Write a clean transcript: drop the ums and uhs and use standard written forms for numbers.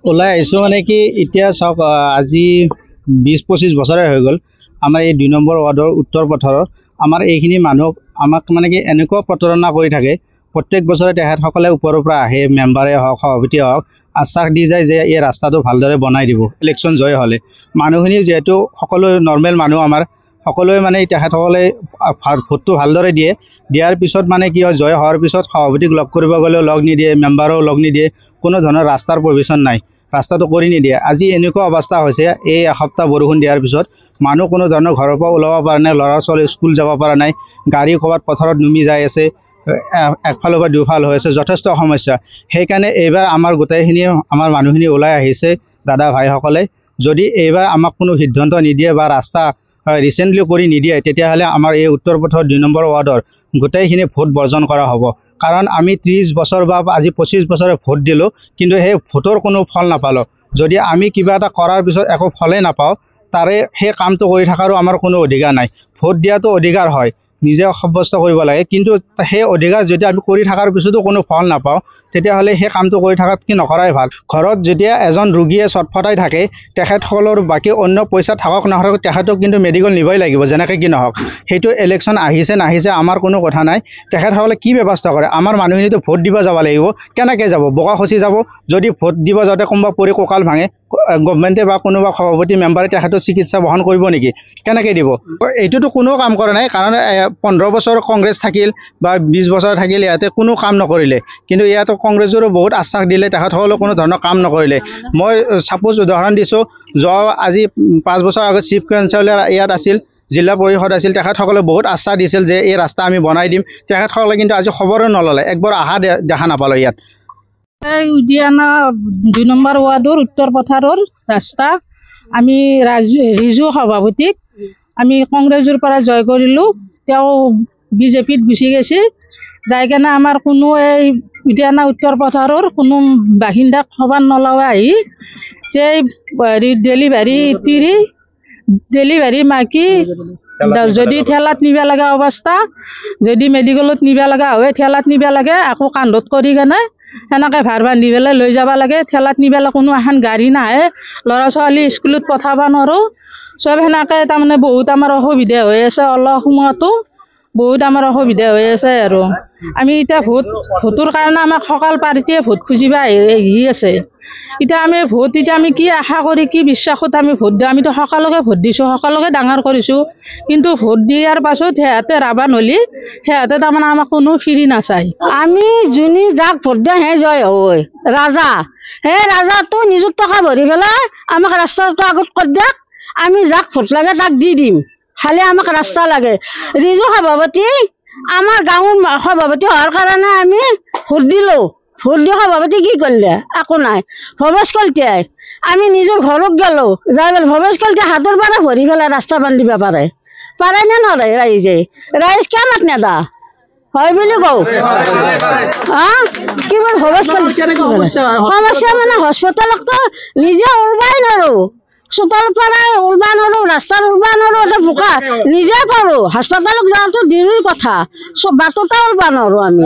ওলাই আহিছোঁ মানে কি এতিয়া চাওক আজি 20-25 বছৰে হৈ গ'ল আমাৰ এই 2 নম্বৰ ৱাৰ্ডৰ উত্তৰ পথাৰৰ আমাৰ এইখিনি মানুহ আমাক মানে কি এনেকুৱা প্ৰতাৰণা কৰি থাকে প্ৰত্যেক বছৰে তেখেতসকলে ওপৰৰ পৰা আহে মেম্বাৰে হওক সভাপতি হওক আশ্বাস দি যায় যে এই ৰাস্তাটো ভালদৰে বনাই দিব ইলেকশ্যন জয় হ'লে মানুহখিনি যিহেতু সকলো নৰ্মেল মানুহ আমাৰ সকলোৱে মানে তেখেতসকলে ভোটটো ভালদৰে দিয়ে দিয়াৰ পিছত মানে কি হয় জয় হোৱাৰ পিছত সভাপতিক লগ কৰিব গ'লেও লগ নিদিয়ে মেম্বাৰো লগ নিদিয়ে কোনো ধৰণৰ ৰাস্তাৰ প্ৰভিজন নাই ৰাস্তাটো কৰি নিদিয়ে আজি এনেকুৱা অৱস্থা হৈছে এই এসপ্তাহ বৰষুণ দিয়াৰ পিছত মানুহ কোনো ধৰণৰ ঘৰৰ পৰা ওলাব পৰা নাই ল'ৰা ছোৱালী স্কুল যাব পৰা নাই গাড়ী ক'ৰবাত পথাৰত নুমি যাই আছে একফালৰ পৰা দুফাল হৈ আছে যথেষ্ট সমস্যা সেইকাৰণে এইবাৰ আমাৰ গোটেইখিনি আমাৰ মানুহখিনি ওলাই আহিছে দাদা ভাইসকলে যদি এইবাৰ আমাক কোনো সিদ্ধান্ত নিদিয়ে বা ৰাস্তা ৰিচেণ্টলি কৰি নিদিয়ে তেতিয়াহ'লে আমাৰ এই উত্তৰ পথৰ 2 নম্বৰ ৱাৰ্ডৰ গোটেইখিনি ভোট বৰ্জন কৰা হ'ব কাৰণ আমি 30 বছৰ বা আজি 25 বছৰে ভোট দিলোঁ কিন্তু সেই ভোটৰ কোনো ফল নাপালোঁ যদি আমি কিবা এটা কৰাৰ পিছত একো ফলেই নাপাওঁ তাৰে সেই কামটো কৰি থকাৰো আমাৰ কোনো অধিকাৰ নাই ভোট দিয়াটো অধিকাৰ হয় নিজে সাব্যস্ত কৰিব লাগে কিন্তু সেই অধিকাৰ যদি আমি কৰি থকাৰ পিছতো কোনো ফল নাপাওঁ তেতিয়াহ'লে সেই কামটো কৰি থকাত কি নকৰাই ভাল ঘৰত যেতিয়া এজন ৰোগীয়ে চটফটাই থাকে তেখেতসকলৰ বাকী অন্য পইচা থাকক নাথাকক তেখেতক কিন্তু মেডিকেল নিবই লাগিব যেনেকৈ কি নহওক সেইটো ইলেকশ্যন আহিছে নাহিছে আমাৰ কোনো কথা নাই তেখেতসকলে কি ব্যৱস্থা কৰে আমাৰ মানুহখিনিতো ভোট দিব যাব লাগিব কেনেকৈ যাব বোকা খচি যাব যদি ভোট দিব যাওঁতে কোনোবা পৰি কঁকাল ভাঙে গভৰ্ণমেণ্টে বা কোনোবা সভাপতি মেম্বাৰে তেখেতৰ চিকিৎসা বহন কৰিব নেকি কেনেকৈ দিব এইটোতো কোনো কাম কৰা নাই কাৰণ 15 বছৰ কংগ্ৰেছ থাকিল বা 20 বছৰ থাকিল ইয়াতে কোনো কাম নকৰিলে কিন্তু ইয়াতো কংগ্ৰেছৰো বহুত আশ্বাস দিলে তেখেতসকলেও কোনো ধৰণৰ কাম নকৰিলে মই ছাপোজ উদাহৰণ দিছোঁ আজি 5 বছৰ আগত চিফ কাউন্সিলৰ ইয়াত আছিল জিলা পৰিষদ আছিল তেখেতসকলে বহুত আশ্বাস দিছিল যে এই ৰাস্তা আমি বনাই দিম তেখেতসকলে কিন্তু আজি খবৰো নল'লে একবাৰ অহা দেখা নাপালোঁ ইয়াত উদিয়ানা 2 নম্বৰ ৱাৰ্ডৰ উত্তৰ পথাৰৰ ৰাস্তা আমি ৰিজু সভাপতিক আমি কংগ্ৰেছৰ পৰা জয় কৰিলোঁ তেওঁ বিজেপিত গুচি গৈছে যাই কেনে আমাৰ কোনো এই উদিয়ানা উত্তৰ পথাৰৰ কোনো বাসিন্দাক খবৰ নলৱা আহি যে ডেলিভাৰী মাকি যদি ঠেলাত নিব লগা অৱস্থা যদি মেডিকেলত নিব লগা হয় ঠেলাত নিব লাগে আকৌ কান্ধত কৰি কেনে সেনেকৈ ভাৰ বান্ধি পেলাই লৈ যাব লাগে ঠেলাত নিবলৈ কোনো এখন গাড়ী নাহে ল'ৰা ছোৱালী স্কুলত পঠাব নোৱাৰোঁ চব সেনেকৈ তাৰমানে বহুত আমাৰ অসুবিধা হৈ আছে অলপ সময়তো বহুত আমাৰ অসুবিধা হৈ আছে আৰু আমি এতিয়া ভোটৰ কাৰণে আমাক সকল পাৰ্টীয়ে ভোট খুজিব আহি আছে এতিয়া আমি কি আশা কৰি কি বিশ্বাসত আমি ভোট দিওঁ আমিতো সকলোকে ভোট দিছোঁ সকলোকে ডাঙৰ কৰিছোঁ কিন্তু ভোট দিয়াৰ পাছত সিহঁতে ৰাবান হ'লি সিহঁতে তাৰমানে আমাক কোনো ফিৰি নাচায় আমি যোনে যাক ভোট দিয়া সেই জয় হয় ৰাজা সেই ৰাজাটো নিজৰ টকা ভৰি পেলাই আমাক ৰাস্তাটো আগত কৰি দিয়ক আমি যাক ভোট লাগে তাক দি দিম খালি আমাক ৰাস্তা লাগে ৰিজু সভাপতি আমাৰ গাঁৱৰ সভাপতি হোৱাৰ কাৰণে আমি ভোট দিলোঁ ভোট দি সভাপতি কি কৰিলে একো নাই ভৱেশ কলিতাই আমি নিজৰ ঘৰত গ'লোঁ যাই পেলাই ভৱেশ কলিতাই হাতৰ পৰা ভৰি পেলাই ৰাস্তা বান্ধিব পাৰে নে নৰে ৰাইজ কিয় মাত নেদা হয় বুলি কওঁ কি বোলে ভৱেশ কলিতা সমস্যা মানে হস্পিটেলতো নিজে ওলবাই নোৱাৰোঁ চোতালৰ পৰা ওলবা নোৱাৰোঁ ৰাস্তাত ওলবা নোৱাৰোঁ এটা বোকা নিজে কৰোঁ হস্পিটেলত যাওঁতে দেৰিৰ কথা বাটতে ওলবা নোৱাৰোঁ আমি